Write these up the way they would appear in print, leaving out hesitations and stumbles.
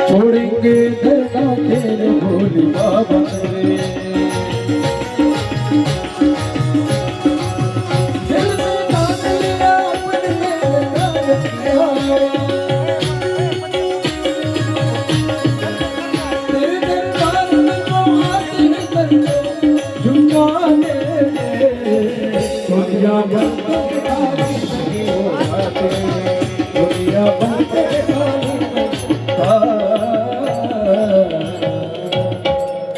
छोड़ेंगे धरना तेरे भोले बाबा रे। दिल में डाल लिया अपने लगाए तेरे दरबार में वो हाजिर करके झुकाने दुनिया भर के खाली नहीं होते दुनिया भर के खाली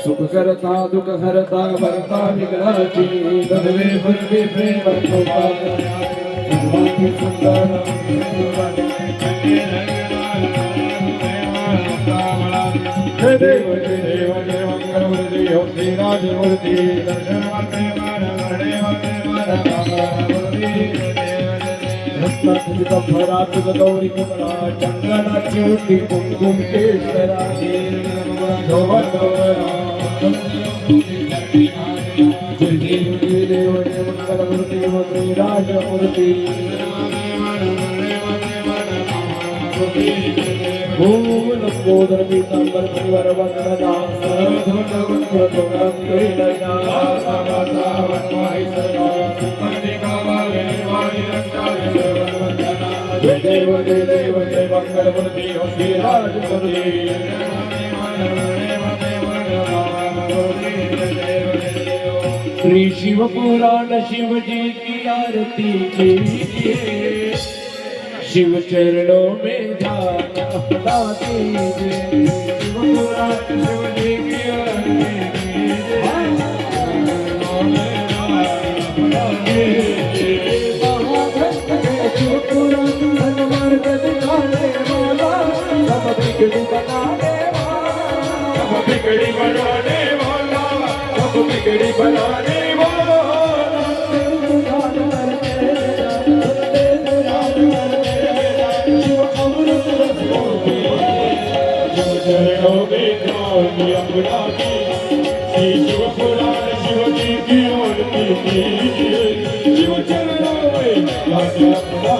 सुख करता दुख हरता भरता विघ्नाची गदवे भरवे प्रेम कृपा भगवान सुंदर जय देव जय देव जय मंगल मूर्ति हो श्री राज मूर्ति दर्शन माते मान मरणे माते मान गौरी कुमरा चंद्रनाची उठी कुमकुम केशरा जय देव जय मंगल मूर्ति हो श्री राज मूर्ति ओम लंबोदर पीतांबर परिवार वंदना जय देव जय मंगल मूर्ति हो श्री राज मूर्ति श्री शिव पुराण शिव जी की आरती कीजिए शिव चरणों में जाना खुदा कीजिए शिव पुराण शिव जी की आरती कीजिए महाभक्त के शिव पुराण हनुमान दिखाने वाला सब बिगड़ी बनाने वाला सब बिगड़ी बनाने वाला सब बिगड़ी बनाने वाला शिव पुराण शिव जी की आरती कीजिए शिव चरणों में जाके अपना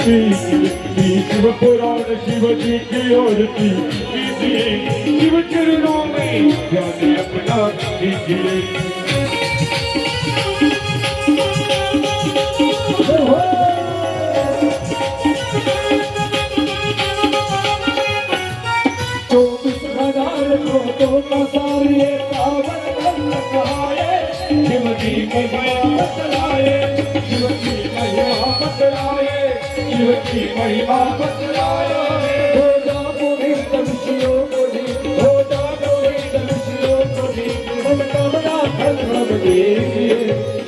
शिव पुराण शिव जी की आरती कीजिए शिव चरणों में जाके अपना कीजिए शिव जी महिमा बतलाए शिव जी महिमा बतलाए शिव जी महिमा बतलाए हो जा पूरी दर्शियों को दी हो जा पूरी दर्शियों को दी मनोकामना फल सब दीजिए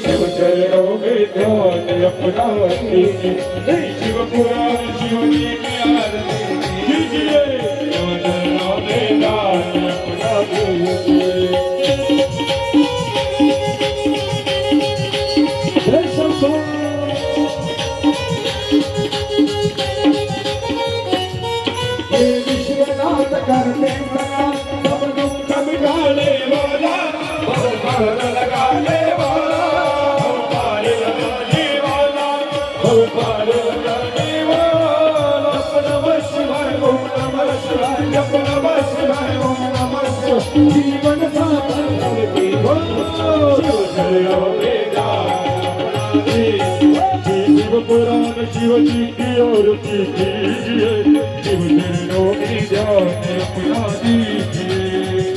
शिव चरणों में ध्यान अपना कीजिए शिव पुराण शिव जी की आरती कीजिए शिव चरणों में ध्यान अपना कीजिए करने वाला सब दुख मिटाने वाला पार लगाने वाला पार लगाने वाला पार लगाने वाला नमः शिवाय ओम नमः शिवाय जप नमः शिवाय ओम नमः शिवाय जीवन साथी करके शिव चरणों में शिव पुराण शिव जी की आरती कीजिए शिव चरणों में जाके अपना दीजिए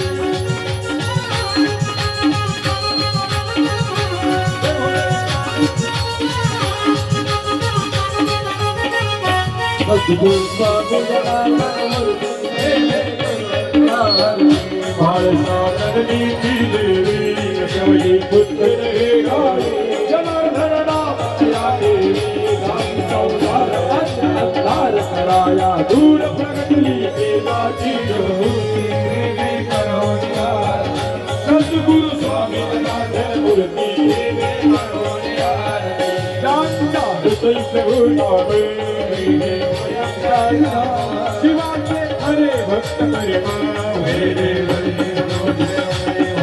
सद्गुरु स्वामी भारत सागर नीति देवी नवली पुत्र हे गाये जनार्दन नामाची आहे गाई संसार अंधार कराया दूर प्रगटली देवाची ज्योती प्रेमे करोनिया सद्गुरु स्वामी जनार्दन मूर्ती प्रेमे करोनिया जानता हृदय उडावे शिवाचे खरे भक्त करे मेरे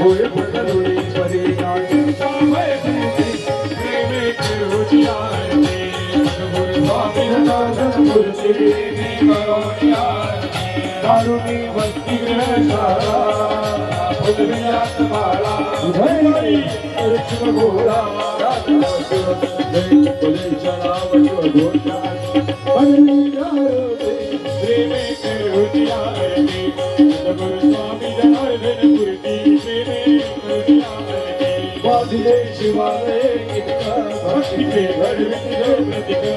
होय भगरुणी परिणामी सामय प्रेमे करुणियाने सद्गुरु स्वामी जनार्दन मूर्ती प्रेमे करुणिया दारुणी भक्ती ग्रहशाळा फुलविलास बाळा उभयवाडी कृष्ण घोडा प्रेमे करुणियाने सद्गुरु स्वामी जनार्दन मूर्ती प्रेमे करुणियाने वादिले शिवालय गीतका भक्तीचे घडविले प्रतिका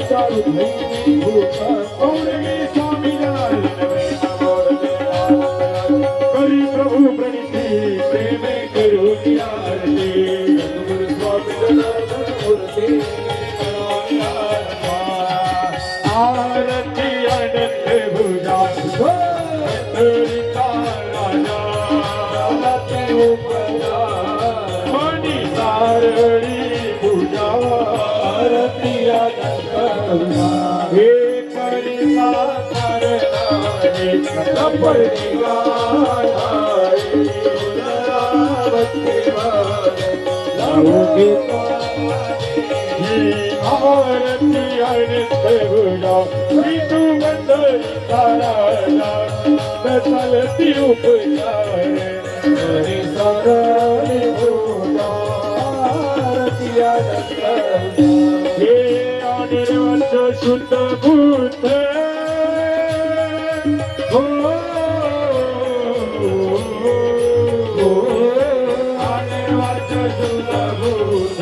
चालू भैनी भूता पौर्णिमे स्वामी जनार्दन करी प्रभु प्रणिती प्रेमे करुणियाने सद्गुरु स्वामी जनार्दन मूर्ती आरती अनंत भुजा राजा आरती उपजा मणि सारळी पूजा आरती अनंत भुजा हे परिसार नारे कपडी गाय भक्ती लावोगे आरती अनंत भुजा विष्णु मंडळी ताराला चालती उपचार हरी सारळी पूजा आरती अनंत हे अनिर्वंश शुद्ध बुद्ध अनिर्वंश शुद्ध बुद्ध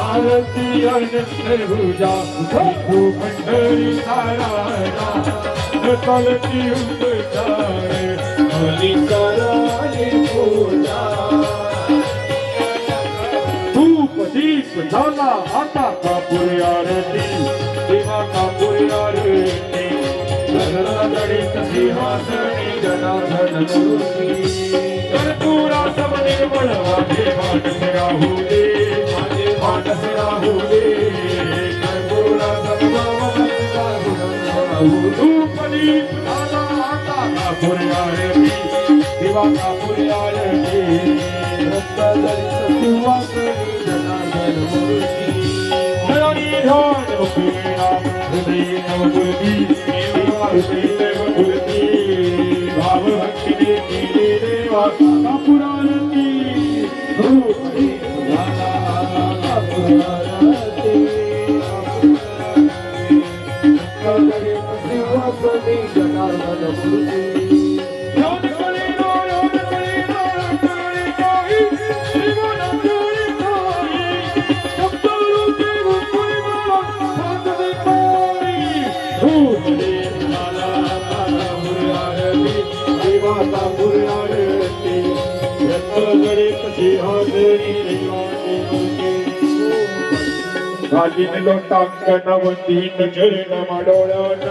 आरती अनंत भुजा विष्णु मंडळी ताराला चालती उपचार हरी सारळी पूजा धूप दीप झाला आता कापूर आरती देवा कापूर आरती गणित सिंहासनी जनार्दन मूर्ती कर्पूरा सम निर्मळ माझे मानस राहू दे माझे मानस राहू दे कर्पूरा सम राहू धूप दीप झाला आता कापूर आरती देवा कापूर आरती रक्तदलित सिंहासनी जनार्दन मूर्ती धरणी ध्यान मुखेना हृदय नवमूर्ती भाव भक्ती केले देवा कापूर आरती जनार्दन मूर्ती गाजीन लोटांकन वंदीन चरण माडोळ्यान